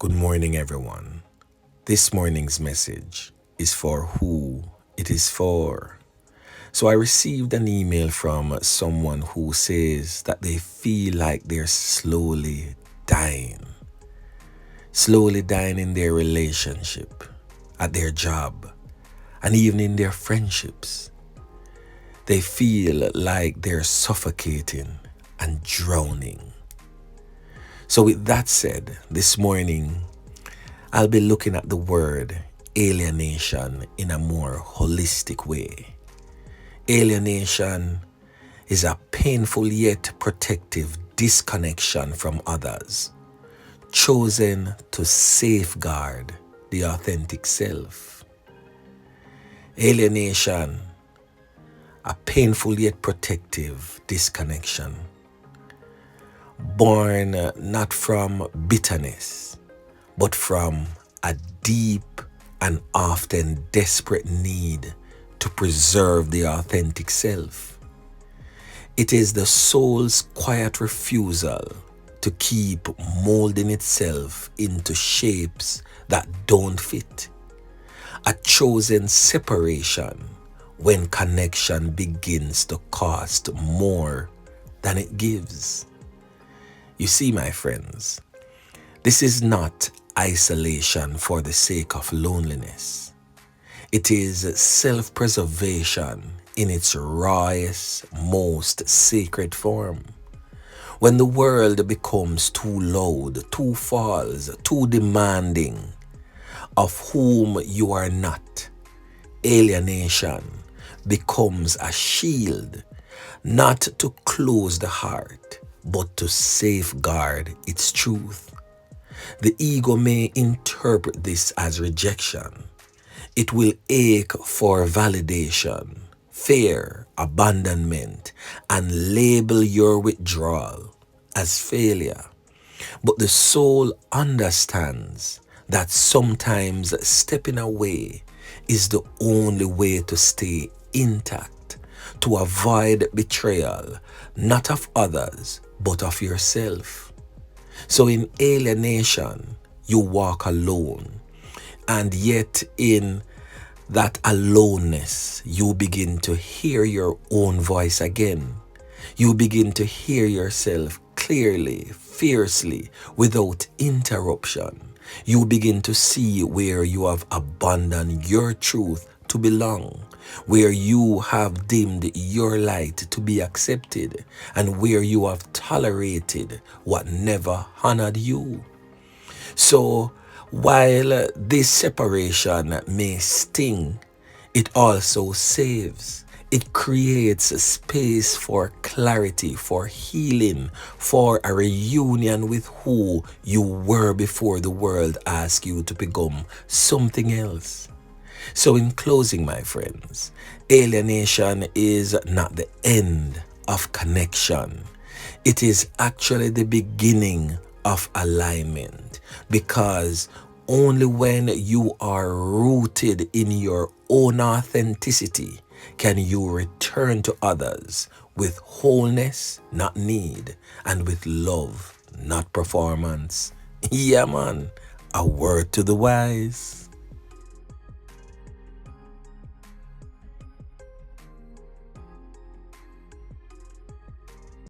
Good morning, everyone. This morning's message is for who it is for. So, I received an email from someone who says that they feel like they're slowly dying in their relationship, at their job, and even in their friendships. They feel like they're suffocating and drowning. So, with that said, this morning, I'll be looking at the word alienation in a more holistic way. Alienation is a painful yet protective disconnection from others, chosen to safeguard the authentic self. Alienation, a painful yet protective disconnection, born not from bitterness, but from a deep and often desperate need to preserve the authentic self. It is the soul's quiet refusal to keep molding itself into shapes that don't fit. A chosen separation when connection begins to cost more than it gives. You see, my friends, this is not isolation for the sake of loneliness. It is self-preservation in its rawest, most sacred form. When the world becomes too loud, too false, too demanding of whom you are not, alienation becomes a shield, not to close the heart, but to safeguard its truth. The ego may interpret this as rejection. It will ache for validation, fear, abandonment, and label your withdrawal as failure. But the soul understands that sometimes stepping away is the only way to stay intact, to avoid betrayal, not of others, but of yourself. So in alienation, you walk alone, and yet in that aloneness, you begin to hear your own voice again. You begin to hear yourself clearly, fiercely, without interruption. You begin to see where you have abandoned your truth to belong, where you have dimmed your light to be accepted, and where you have tolerated what never honored you. So, while this separation may sting, it also saves. It creates a space for clarity, for healing, for a reunion with who you were before the world asked you to become something else. So in closing, my friends, alienation is not the end of connection. It is actually the beginning of alignment, because only when you are rooted in your own authenticity can you return to others with wholeness, not need, and with love, not performance. Yeah, man, a word to the wise.